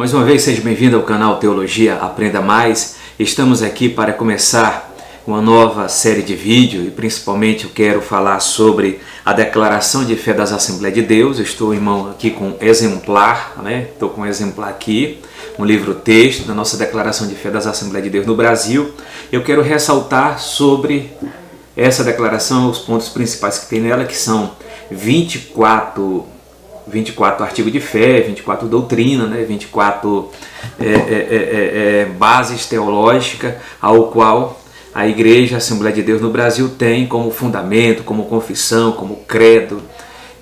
Mais uma vez, seja bem-vindo ao canal Teologia Aprenda Mais. Estamos aqui para começar uma nova série de vídeos e principalmente eu quero falar sobre a declaração de fé das Assembleias de Deus. Eu estou em mão aqui com exemplar, Estou com um exemplar aqui, um livro-texto da nossa declaração de fé das Assembleias de Deus no Brasil. Eu quero ressaltar sobre essa declaração os pontos principais que tem nela, que são 24 artigos de fé, 24 doutrina, 24 bases teológicas, ao qual a Igreja Assembleia de Deus no Brasil tem como fundamento, como confissão, como credo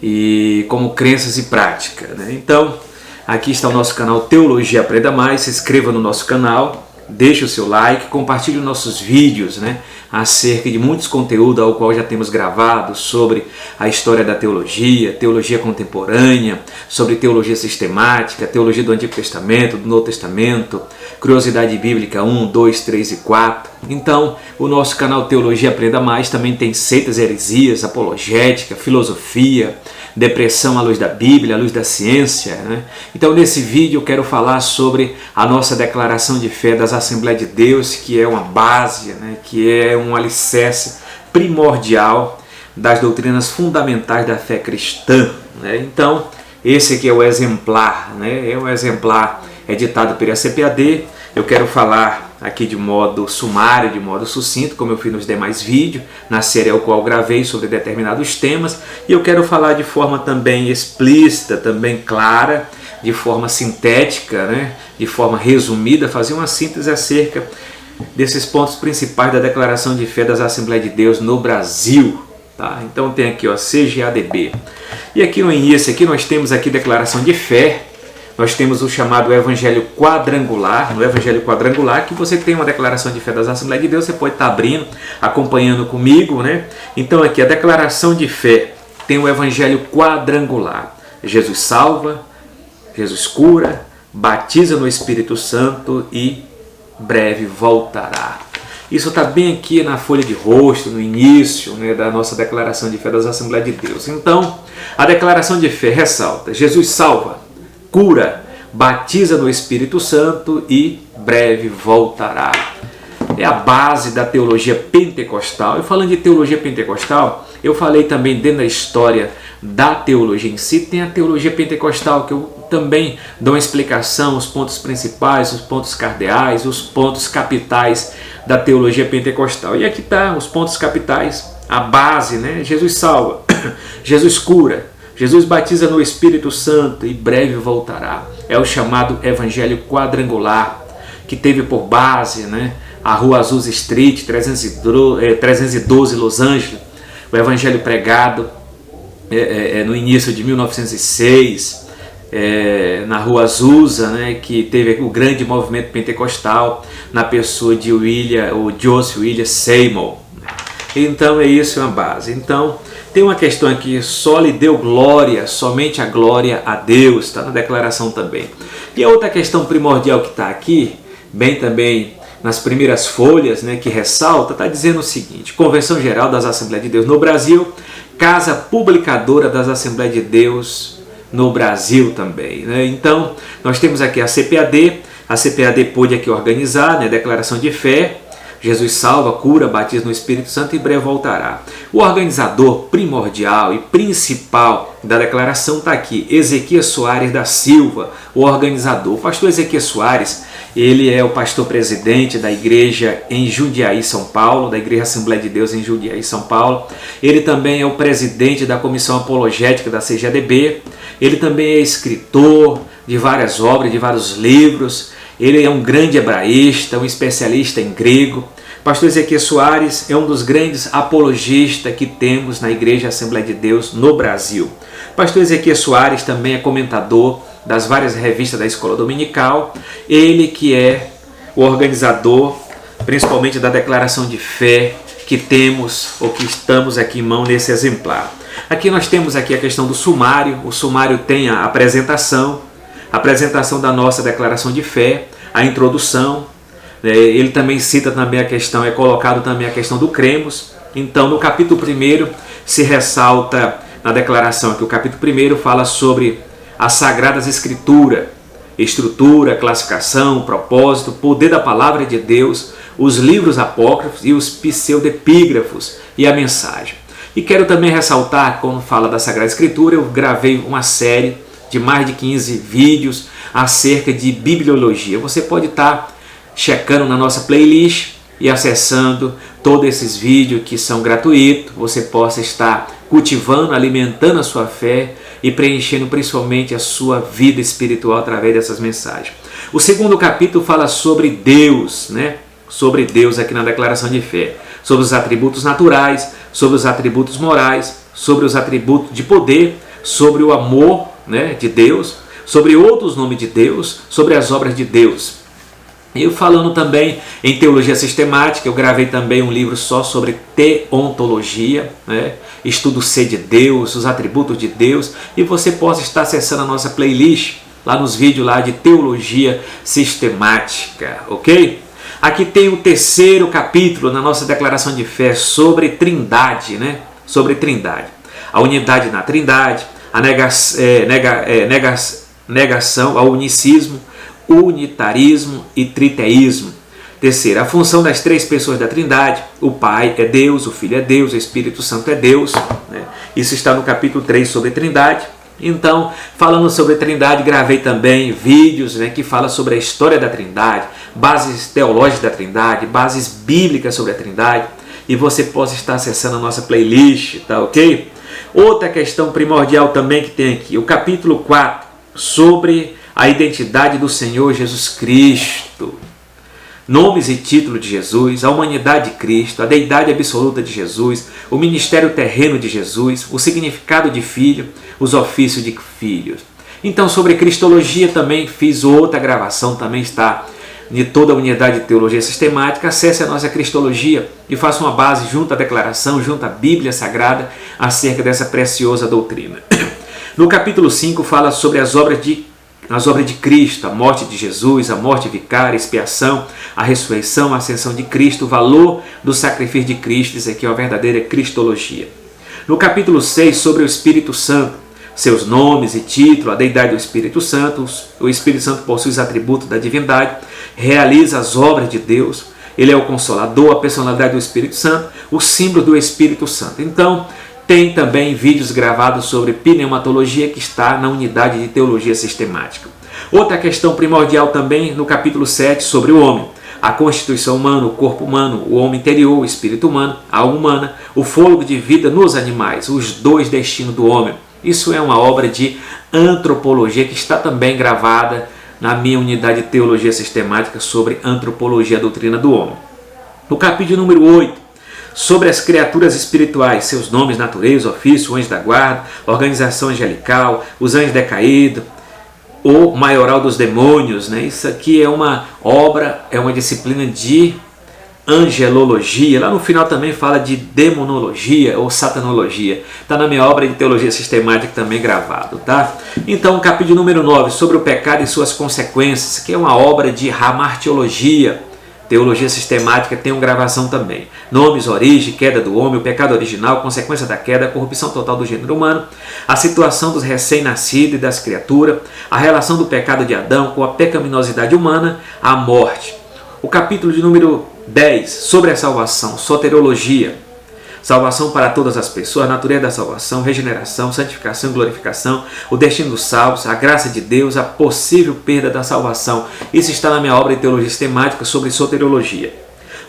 e como crenças e prática. Então, aqui está o nosso canal Teologia Aprenda Mais. Se inscreva no nosso canal, deixe o seu like, compartilhe os nossos vídeos, acerca de muitos conteúdos ao qual já temos gravado sobre a história da teologia, teologia contemporânea, sobre teologia sistemática, teologia do Antigo Testamento, do Novo Testamento, curiosidade bíblica 1, 2, 3 e 4. Então, o nosso canal Teologia Aprenda Mais também tem seitas, heresias, apologética, filosofia, depressão à luz da Bíblia, à luz da ciência. Então, nesse vídeo eu quero falar sobre a nossa declaração de fé das Assembleias de Deus, que é uma base, que é um alicerce primordial das doutrinas fundamentais da fé cristã. Então, esse aqui é o exemplar, é um exemplar editado pela CPAD. Eu quero falar aqui de modo sumário, de modo sucinto, como eu fiz nos demais vídeos, na série ao qual gravei sobre determinados temas, e eu quero falar de forma também explícita, também clara, de forma sintética, de forma resumida, fazer uma síntese acerca desses pontos principais da declaração de fé das Assembleias de Deus no Brasil. Então tem aqui, CGADB. E aqui no início, aqui nós temos aqui declaração de fé. Nós temos o chamado Evangelho Quadrangular. No Evangelho Quadrangular, que você tem uma declaração de fé das Assembleias de Deus, você pode estar abrindo, acompanhando comigo, Então aqui a declaração de fé tem o Evangelho Quadrangular. Jesus salva, Jesus cura, batiza no Espírito Santo e breve voltará. Isso está bem aqui na folha de rosto, no início da nossa declaração de fé das Assembleias de Deus. Então, a declaração de fé ressalta: Jesus salva, cura, batiza no Espírito Santo e breve voltará. É a base da teologia pentecostal. E falando de teologia pentecostal, eu falei também dentro da história da teologia em si, tem a teologia pentecostal, que eu também dou uma explicação, os pontos principais, os pontos cardeais, os pontos capitais da teologia pentecostal. E aqui está os pontos capitais, a base, Jesus salva, Jesus cura, Jesus batiza no Espírito Santo e breve voltará. É o chamado Evangelho Quadrangular, que teve por base a Rua Azusa Street, 312 Los Angeles, o Evangelho pregado no início de 1906, na Rua Azusa, que teve o grande movimento pentecostal na pessoa de Joseph William Seymour. Então é isso, é uma base. Então tem uma questão aqui: só lhe deu glória, somente a glória a Deus, está na declaração também. E a outra questão primordial que está aqui, bem também nas primeiras folhas, que ressalta, está dizendo o seguinte: Convenção Geral das Assembleias de Deus no Brasil, Casa Publicadora das Assembleias de Deus no Brasil também. Então, nós temos aqui a CPAD pôde aqui organizar, declaração de fé, Jesus salva, cura, batiza no Espírito Santo e breve voltará. O organizador primordial e principal da declaração está aqui, Ezequias Soares da Silva, o organizador. O pastor Ezequias Soares, ele é o pastor presidente da igreja em Jundiaí, São Paulo, da Igreja Assembleia de Deus em Jundiaí, São Paulo. Ele também é o presidente da Comissão Apologética da CGADB. Ele também é escritor de várias obras, de vários livros. Ele é um grande hebraísta, um especialista em grego. Pastor Ezequias Soares é um dos grandes apologistas que temos na Igreja Assembleia de Deus no Brasil. Pastor Ezequias Soares também é comentador das várias revistas da Escola Dominical. Ele que é o organizador, principalmente da declaração de fé que temos, ou que estamos aqui em mão nesse exemplar. Aqui nós temos aqui a questão do sumário. O sumário tem a apresentação da nossa declaração de fé, a introdução. Ele também cita também a questão, é colocado também a questão do cremos. Então, no capítulo 1 se ressalta na declaração que o capítulo 1 fala sobre as Sagradas Escrituras, estrutura, classificação, propósito, poder da palavra de Deus, os livros apócrifos e os pseudepígrafos e a mensagem. E quero também ressaltar, quando fala da Sagrada Escritura, eu gravei uma série de mais de 15 vídeos acerca de bibliologia. Você pode estar checando na nossa playlist e acessando todos esses vídeos que são gratuitos. Você possa estar cultivando, alimentando a sua fé e preenchendo principalmente a sua vida espiritual através dessas mensagens. O segundo capítulo fala sobre Deus, né? Sobre Deus aqui na declaração de fé, sobre os atributos naturais, sobre os atributos morais, sobre os atributos de poder, sobre o amor, né, de Deus, sobre outros nomes de Deus, sobre as obras de Deus. Eu falando também em teologia sistemática, eu gravei também um livro só sobre teontologia, né? Estudo C de Deus, os atributos de Deus, e você possa estar acessando a nossa playlist lá nos vídeos lá de teologia sistemática, ok? Aqui tem o terceiro capítulo na nossa declaração de fé sobre Trindade, né? Sobre Trindade, a unidade na Trindade, a negação ao unicismo, unitarismo e triteísmo. Terceiro, a função das três pessoas da Trindade: o Pai é Deus, o Filho é Deus, o Espírito Santo é Deus, né? Isso está no capítulo 3 sobre Trindade. Então, falando sobre Trindade, gravei também vídeos, né, que falam sobre a história da Trindade, bases teológicas da Trindade, bases bíblicas sobre a Trindade, e você possa estar acessando a nossa playlist, tá ok? Outra questão primordial também que tem aqui, o capítulo 4, sobre a identidade do Senhor Jesus Cristo. Nomes e títulos de Jesus, a humanidade de Cristo, a deidade absoluta de Jesus, o ministério terreno de Jesus, o significado de filho, os ofícios de filhos. Então, sobre Cristologia também fiz outra gravação, também está de toda a unidade de teologia sistemática. Acesse a nossa Cristologia e faça uma base junto à declaração, junto à Bíblia Sagrada, acerca dessa preciosa doutrina. No capítulo 5 fala sobre as obras de Cristo, a morte de Jesus, a morte vicária, a expiação, a ressurreição, a ascensão de Cristo, o valor do sacrifício de Cristo. Isso aqui é uma verdadeira Cristologia. No capítulo 6, sobre o Espírito Santo, seus nomes e título, a deidade do Espírito Santo. O Espírito Santo possui os atributos da divindade, realiza as obras de Deus, ele é o Consolador, a personalidade do Espírito Santo, o símbolo do Espírito Santo. Então, tem também vídeos gravados sobre pneumatologia, que está na unidade de teologia sistemática. Outra questão primordial também no capítulo 7 sobre o homem. A constituição humana, o corpo humano, o homem interior, o espírito humano, a alma humana, o fôlego de vida nos animais, os dois destinos do homem. Isso é uma obra de antropologia que está também gravada na minha unidade de teologia sistemática sobre antropologia, a doutrina do homem. No capítulo número 8, sobre as criaturas espirituais, seus nomes, natureza, ofício, anjo da guarda, organização angelical, os anjos decaídos, o maioral dos demônios, né? Isso aqui é uma obra, é uma disciplina de angelologia. Lá no final também fala de demonologia ou satanologia. Está na minha obra de teologia sistemática também gravado, tá? Então, capítulo número 9, sobre o pecado e suas consequências, que é uma obra de hamartiologia. Teologia sistemática tem uma gravação também. Nomes, origem, queda do homem, o pecado original, consequência da queda, a corrupção total do gênero humano, a situação dos recém-nascidos e das criaturas, a relação do pecado de Adão com a pecaminosidade humana, a morte. O capítulo de número 10, sobre a salvação, soteriologia. Salvação para todas as pessoas, a natureza da salvação, regeneração, santificação e glorificação, o destino dos salvos, a graça de Deus, a possível perda da salvação. Isso está na minha obra de teologia sistemática sobre soteriologia.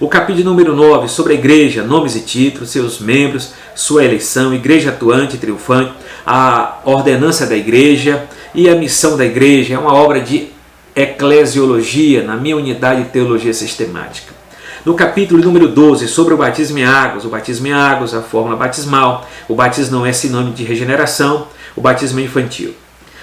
O capítulo número 9, sobre a igreja, nomes e títulos, seus membros, sua eleição, igreja atuante e triunfante, a ordenança da igreja e a missão da igreja. É uma obra de eclesiologia na minha unidade de teologia sistemática. No capítulo número 12, sobre o batismo em águas, a fórmula batismal, o batismo não é sinônimo de regeneração, o batismo é infantil.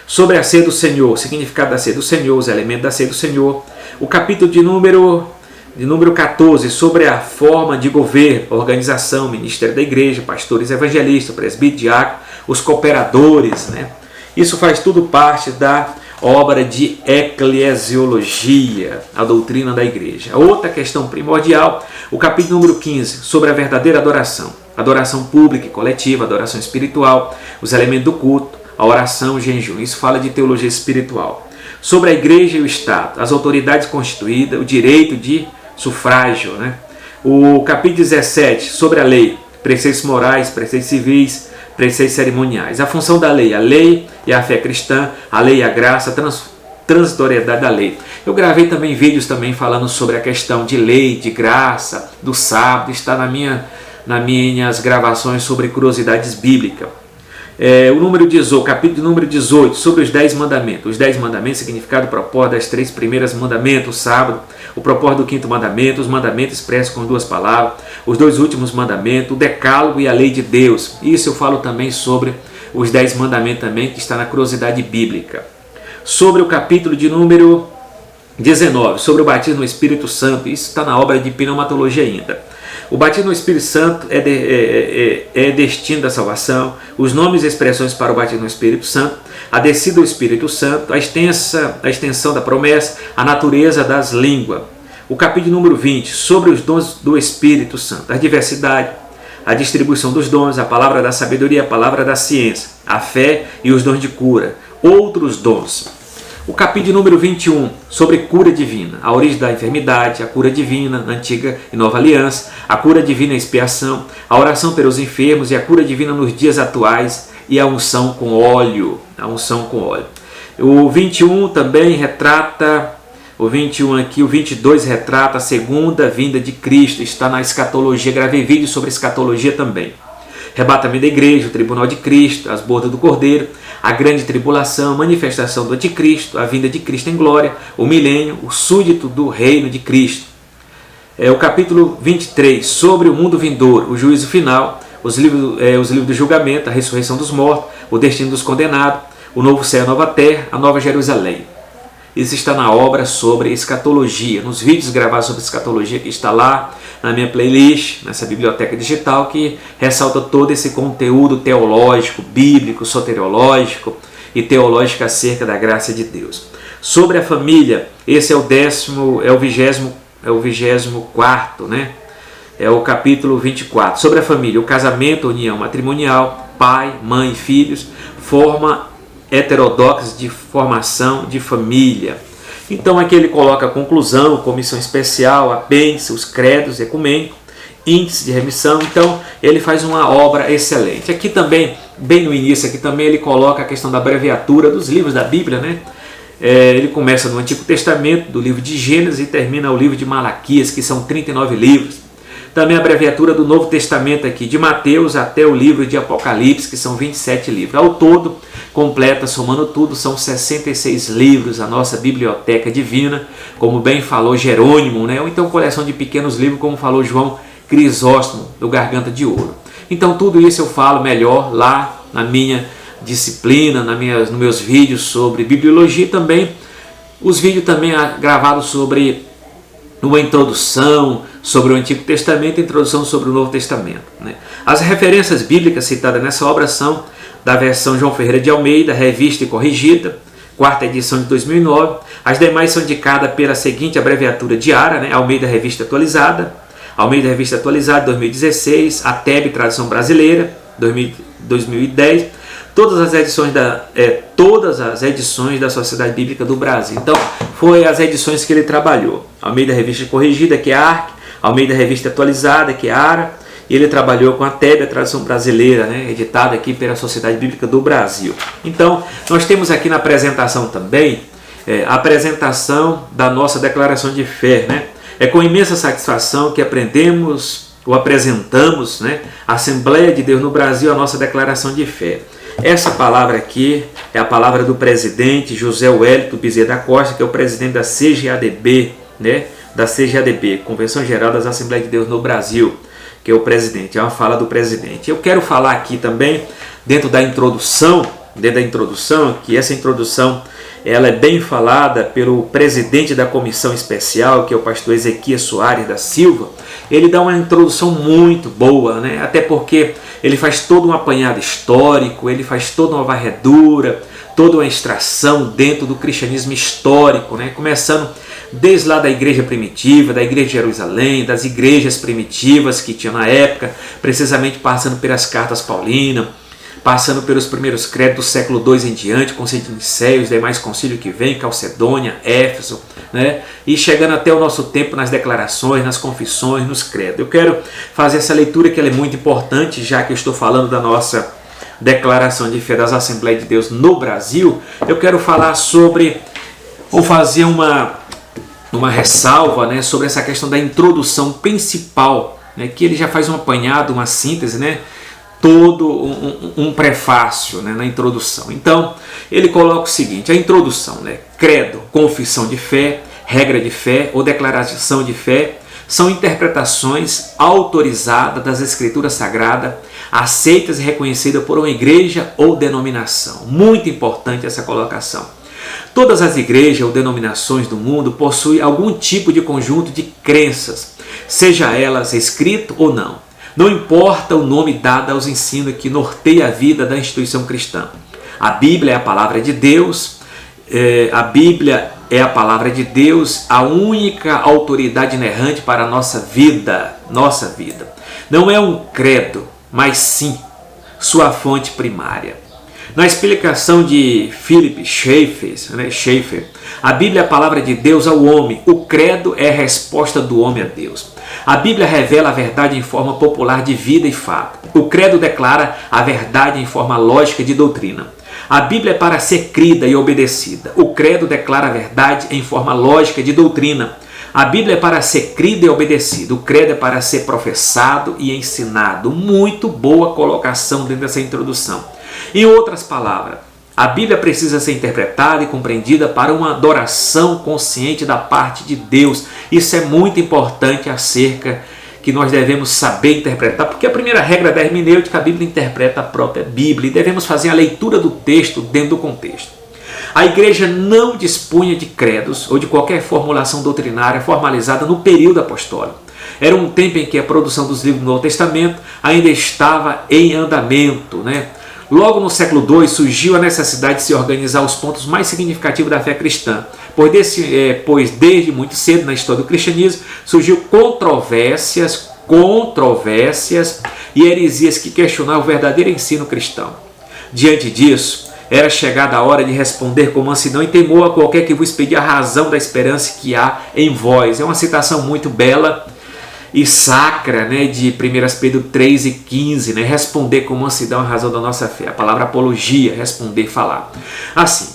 Sobre a ceia do Senhor, o significado da ceia do Senhor, os elementos da ceia do Senhor. O capítulo de número 14, sobre a forma de governo, organização, ministério da igreja, pastores evangelistas, presbítero, diácono, os cooperadores, né? Isso faz tudo parte da obra de eclesiologia, a doutrina da igreja. Outra questão primordial, o capítulo número 15, sobre a verdadeira adoração. Adoração pública e coletiva, adoração espiritual, os elementos do culto, a oração, o jejum. Isso fala de teologia espiritual. Sobre a igreja e o Estado, as autoridades constituídas, o direito de sufrágio, né? O capítulo 17, sobre a lei, preceitos morais, preceitos civis, preceitos cerimoniais. A função da lei, a lei e a fé cristã, a lei e a graça, transitoriedade da lei. Eu gravei também vídeos também falando sobre a questão de lei, de graça, do sábado, está nas minhas gravações sobre curiosidades bíblicas. O capítulo número 18, sobre os 10 mandamentos. Os 10 mandamentos, significado, propósito das 3 primeiras mandamentos, o sábado, o propósito do 5º mandamento, os mandamentos expressos com 2 palavras, os 2 últimos mandamentos, o decálogo e a lei de Deus. Isso eu falo também sobre os 10 mandamentos também, que está na curiosidade bíblica. Sobre o capítulo de número 19, sobre o batismo no Espírito Santo, isso está na obra de pneumatologia ainda. O batismo no Espírito Santo é destino da salvação, os nomes e expressões para o batismo no Espírito Santo, a descida do Espírito Santo, a extensão da promessa, a natureza das línguas. O capítulo número 20, sobre os dons do Espírito Santo, a diversidade, a distribuição dos dons, a palavra da sabedoria, a palavra da ciência, a fé e os dons de cura, outros dons. O capítulo número 21, sobre cura divina, a origem da enfermidade, a cura divina na antiga e nova aliança, a cura divina e expiação, a oração pelos enfermos e a cura divina nos dias atuais e a unção com óleo. O 21 também retrata, o 22 retrata a segunda vinda de Cristo, está na escatologia, gravei vídeo sobre escatologia também. Arrebatamento da igreja, o tribunal de Cristo, as bodas do Cordeiro, a grande tribulação, manifestação do anticristo, a vinda de Cristo em glória, o milênio, o súdito do reino de Cristo. O capítulo 23, sobre o mundo vindouro, o juízo final, os livros do julgamento, a ressurreição dos mortos, o destino dos condenados, o novo céu e a nova terra, a nova Jerusalém. Isso está na obra sobre escatologia, nos vídeos gravados sobre escatologia que está lá na minha playlist, nessa biblioteca digital, que ressalta todo esse conteúdo teológico, bíblico, soteriológico e teológico acerca da graça de Deus. Sobre a família, esse é o 24º, né? É o capítulo 24. Sobre a família, o casamento, união matrimonial, pai, mãe, filhos, forma heterodoxa de formação de família. Então aqui ele coloca a conclusão, comissão especial, apêndice, os credos ecumênicos, índice de remissão. Então ele faz uma obra excelente. Aqui também, bem no início, aqui também ele coloca a questão da abreviatura dos livros da Bíblia, né? Ele começa no Antigo Testamento, do livro de Gênesis, e termina o livro de Malaquias, que são 39 livros. Também a abreviatura do Novo Testamento aqui, de Mateus até o livro de Apocalipse, que são 27 livros. Ao todo, completa, somando tudo, são 66 livros, a nossa biblioteca divina, como bem falou Jerônimo, né? Ou então coleção de pequenos livros, como falou João Crisóstomo, do Garganta de Ouro. Então tudo isso eu falo melhor lá na minha disciplina, nos meus vídeos sobre bibliologia, também os vídeos também gravados sobre uma introdução sobre o Antigo Testamento e introdução sobre o Novo Testamento, né? As referências bíblicas citadas nessa obra são da versão João Ferreira de Almeida, revista e corrigida, 4ª edição de 2009. As demais são indicadas pela seguinte abreviatura diária, né? Almeida Revista Atualizada, 2016, a TEB Tradução Brasileira, 2010, todas as edições da Sociedade Bíblica do Brasil. Então, foi as edições que ele trabalhou. Almeida Revista Corrigida, que é a ARC, Almeida Revista Atualizada, que é a ARA, e ele trabalhou com a TEB, a Tradução Brasileira, né, editada aqui pela Sociedade Bíblica do Brasil. Então, nós temos aqui na apresentação também, a apresentação da nossa declaração de fé, né? É com imensa satisfação que apresentamos, né, a Assembleia de Deus no Brasil, a nossa declaração de fé. Essa palavra aqui é a palavra do presidente José Wellington Bezerra da Costa, que é o presidente da CGADB, né? Da CGADB, Convenção Geral das Assembleias de Deus no Brasil, que é o presidente, é uma fala do presidente. Eu quero falar aqui também, dentro da introdução, que essa introdução ela é bem falada pelo presidente da comissão especial, que é o pastor Ezequias Soares da Silva. Ele dá uma introdução muito boa, né? Até porque ele faz todo um apanhado histórico, ele faz toda uma varredura, toda uma extração dentro do cristianismo histórico, né? Começando desde lá da igreja primitiva, da igreja de Jerusalém, das igrejas primitivas que tinham na época, precisamente passando pelas cartas paulinas, passando pelos primeiros credos do século II em diante, Concílio de Nicéia, os demais concílios que vêm, Calcedônia, Éfeso, né? E chegando até o nosso tempo nas declarações, nas confissões, nos credos. Eu quero fazer essa leitura que ela é muito importante, já que eu estou falando da nossa declaração de fé das Assembleias de Deus no Brasil. Eu quero falar sobre, ou fazer uma ressalva, né, sobre essa questão da introdução principal, né, que ele já faz um apanhado, uma síntese, né, todo um prefácio, né, na introdução. Então, ele coloca o seguinte, a introdução, né, credo, confissão de fé, regra de fé ou declaração de fé, são interpretações autorizadas das Escrituras Sagradas, aceitas e reconhecidas por uma igreja ou denominação. Muito importante essa colocação. Todas as igrejas ou denominações do mundo possuem algum tipo de conjunto de crenças, seja elas escrito ou não. Não importa o nome dado aos ensinos que norteia a vida da instituição cristã. A Bíblia é a palavra de Deus, a única autoridade inerrante para a nossa vida. Não é um credo, mas sim sua fonte primária. Na explicação de Philip Schaeffer, a Bíblia é a palavra de Deus ao homem, o credo é a resposta do homem a Deus. A Bíblia revela a verdade em forma popular de vida e fato. O credo declara a verdade em forma lógica de doutrina. A Bíblia é para ser crida e obedecida. O credo declara a verdade em forma lógica de doutrina. A Bíblia é para ser crida e obedecida. O credo é para ser professado e ensinado. Muito boa colocação dentro dessa introdução. Em outras palavras, a Bíblia precisa ser interpretada e compreendida para uma adoração consciente da parte de Deus. Isso é muito importante acerca que nós devemos saber interpretar, porque a primeira regra da hermenêutica, a Bíblia interpreta a própria Bíblia e devemos fazer a leitura do texto dentro do contexto. A igreja não dispunha de credos ou de qualquer formulação doutrinária formalizada no período apostólico. Era um tempo em que a produção dos livros do Novo Testamento ainda estava em andamento, né? Logo no século II surgiu a necessidade de se organizar os pontos mais significativos da fé cristã, pois desde muito cedo na história do cristianismo surgiu controvérsias e heresias que questionavam o verdadeiro ensino cristão. Diante disso, era chegada a hora de responder com mansidão e temor a qualquer que vos pedir a razão da esperança que há em vós. É uma citação muito bela e sacra, né, de 1 Pedro 3:15, né, responder com mansidão a razão da nossa fé. A palavra apologia, responder, falar. Assim,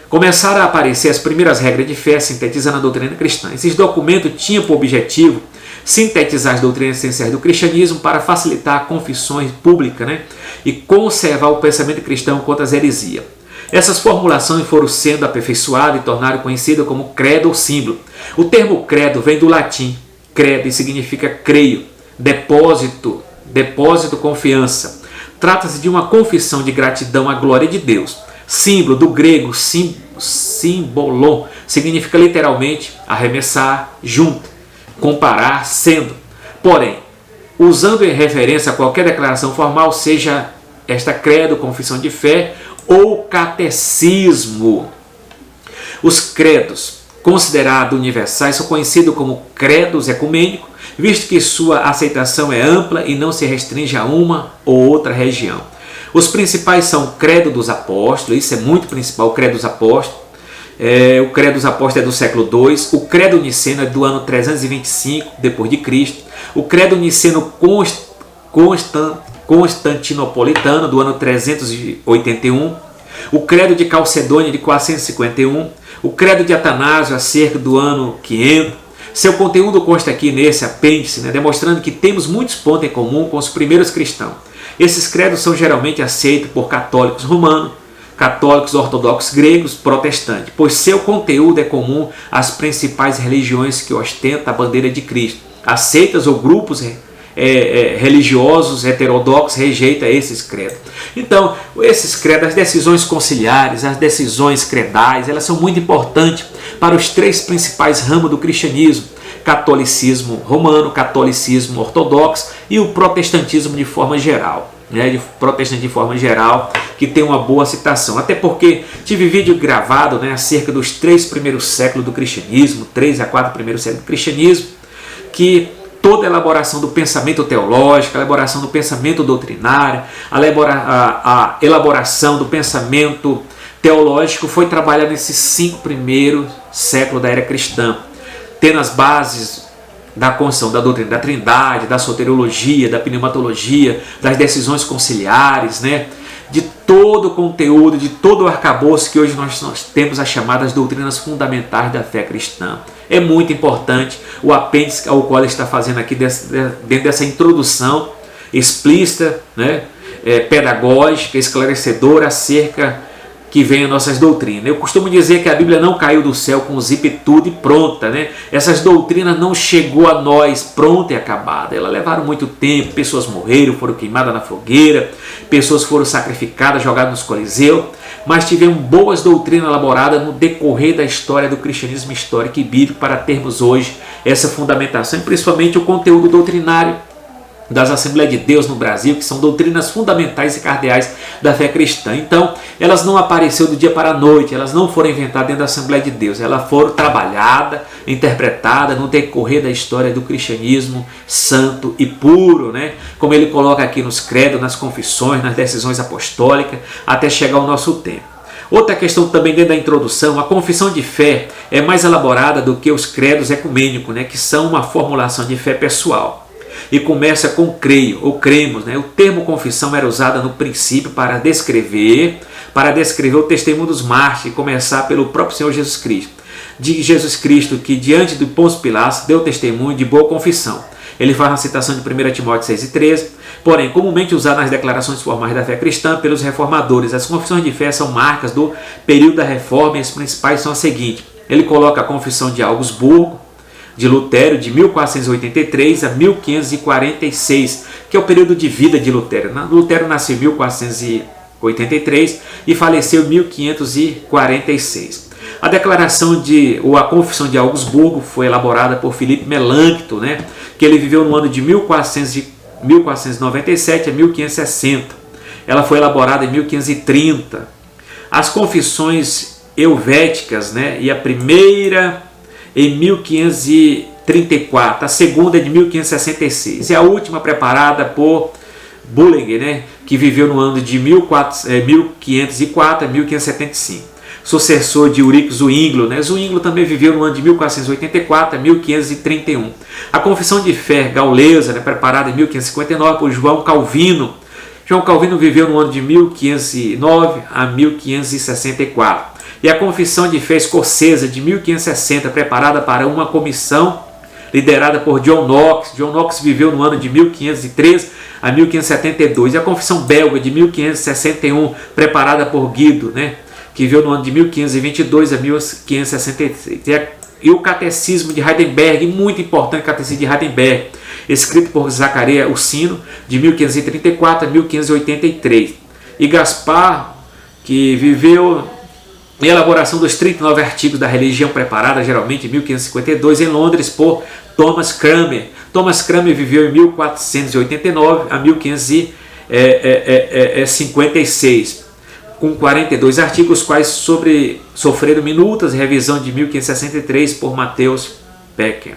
começaram a aparecer as primeiras regras de fé sintetizando a doutrina cristã. Esses documentos tinham por objetivo sintetizar as doutrinas essenciais do cristianismo para facilitar confissões públicas, né, e conservar o pensamento cristão contra as heresias. Essas formulações foram sendo aperfeiçoadas e tornaram conhecidas como credo ou símbolo. O termo credo vem do latim credo e significa creio, depósito, confiança. Trata-se de uma confissão de gratidão à glória de Deus. Símbolo, do grego símbolon, significa literalmente arremessar, junto, comparar, sendo. Porém, usando em referência a qualquer declaração formal, seja esta credo, confissão de fé ou catecismo. Os credos considerados universais são conhecidos como credos ecumênicos, visto que sua aceitação é ampla e não se restringe a uma ou outra região. Os principais são o credo dos apóstolos, isso é muito principal, o credo dos apóstolos. O credo dos apóstolos é do século II, o credo niceno é do ano 325 depois de Cristo, o credo niceno constantinopolitano do ano 381, o credo de Calcedônia de 451, o credo de Atanásio acerca do ano 500. Seu conteúdo consta aqui nesse apêndice, né, demonstrando que temos muitos pontos em comum com os primeiros cristãos. Esses credos são geralmente aceitos por católicos romanos, católicos ortodoxos gregos, protestantes, pois seu conteúdo é comum às principais religiões que ostentam a bandeira de Cristo. As seitas ou grupos religiosos heterodoxos rejeitam esses credos. Então, esses credos, as decisões conciliares, as decisões credais, elas são muito importantes para os três principais ramos do cristianismo: catolicismo romano, catolicismo ortodoxo e o protestantismo de forma geral. Protestante de forma geral, que tem uma boa citação. Até porque tive vídeo gravado, né, acerca dos 3 primeiros séculos do cristianismo, 3 a 4 primeiros séculos do cristianismo, que toda a elaboração do pensamento teológico, a elaboração do pensamento doutrinário, a elaboração do pensamento teológico foi trabalhada nesses 5 primeiros séculos da era cristã, tendo as bases da construção da doutrina da Trindade, da soteriologia, da pneumatologia, das decisões conciliares, né? De todo o conteúdo, de todo o arcabouço que hoje nós temos as chamadas doutrinas fundamentais da fé cristã. É muito importante o apêndice ao qual ele está fazendo aqui dentro dessa introdução explícita, né? Pedagógica, esclarecedora acerca que vem as nossas doutrinas. Eu costumo dizer que a Bíblia não caiu do céu com zip tudo e pronta, né? Essas doutrinas não chegou a nós pronta e acabada. Elas levaram muito tempo, pessoas morreram, foram queimadas na fogueira, pessoas foram sacrificadas, jogadas nos coliseus, mas tivemos boas doutrinas elaboradas no decorrer da história do cristianismo histórico e bíblico para termos hoje essa fundamentação, e principalmente o conteúdo doutrinário das Assembleias de Deus no Brasil, que são doutrinas fundamentais e cardeais da fé cristã. Então, elas não apareceram do dia para a noite, elas não foram inventadas dentro da Assembleia de Deus, elas foram trabalhadas, interpretadas no decorrer da história do cristianismo santo e puro, né? Como ele coloca aqui nos credos, nas confissões, nas decisões apostólicas, até chegar ao nosso tempo. Outra questão também dentro da introdução, a confissão de fé é mais elaborada do que os credos ecumênicos, né? Que são uma formulação de fé pessoal. E começa com creio ou cremos, né? O termo confissão era usado no princípio para descrever o testemunho dos mártires, e começar pelo próprio Senhor Jesus Cristo. De Jesus Cristo, que diante de Pôncio Pilatos deu testemunho de boa confissão. Ele faz uma citação de 1 Timóteo 6,13, porém, comumente usada nas declarações formais da fé cristã pelos reformadores. As confissões de fé são marcas do período da reforma, e as principais são as seguintes. Ele coloca a confissão de Augsburgo, de Lutero, de 1483 a 1546, que é o período de vida de Lutero. Lutero nasceu em 1483 e faleceu em 1546. A declaração a confissão de Augsburgo foi elaborada por Filipe Melancton, né, que ele viveu no ano de 1497 a 1560. Ela foi elaborada em 1530. As confissões helvéticas, né, e a primeira em 1534, a segunda é de 1566 e a última preparada por Bullinger, né, que viveu no ano de 1504 a 1575, sucessor de Ulrich Zwinglio, né? Zwinglio também viveu no ano de 1484 a 1531. A confissão de fé gaulesa, né, preparada em 1559 por João Calvino. João Calvino viveu no ano de 1509 a 1564. E a confissão de fé escocesa de 1560, preparada para uma comissão liderada por John Knox. John Knox viveu no ano de 1513 a 1572. E a confissão belga de 1561, preparada por Guido, né, que viveu no ano de 1522 a 1566. E o catecismo de Heidelberg, muito importante, o catecismo de Heidelberg, escrito por Zacarias Ursino, de 1534 a 1583. E Gaspar, que viveu em elaboração dos 39 artigos da religião, preparada geralmente em 1552 em Londres por Thomas Cranmer. Thomas Cranmer viveu em 1489 a 1556, com 42 artigos, quais sofreram minutas revisão de 1563 por Mateus Becker.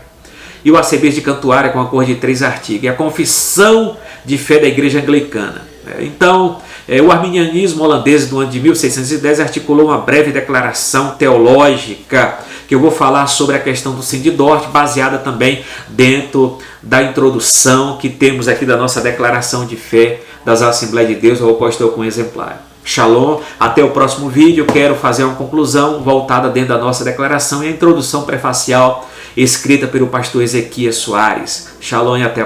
E o Arcebispo de Cantuária com a cor de 3 artigos. E a confissão de fé da Igreja Anglicana. Então, o arminianismo holandês do ano de 1610 articulou uma breve declaração teológica, que eu vou falar sobre a questão do Sim de Dort, baseada também dentro da introdução que temos aqui da nossa declaração de fé das Assembleias de Deus, ao qual estou com um exemplar. Shalom, até o próximo vídeo. Eu quero fazer uma conclusão voltada dentro da nossa declaração e a introdução prefacial escrita pelo pastor Ezequias Soares. Shalom e até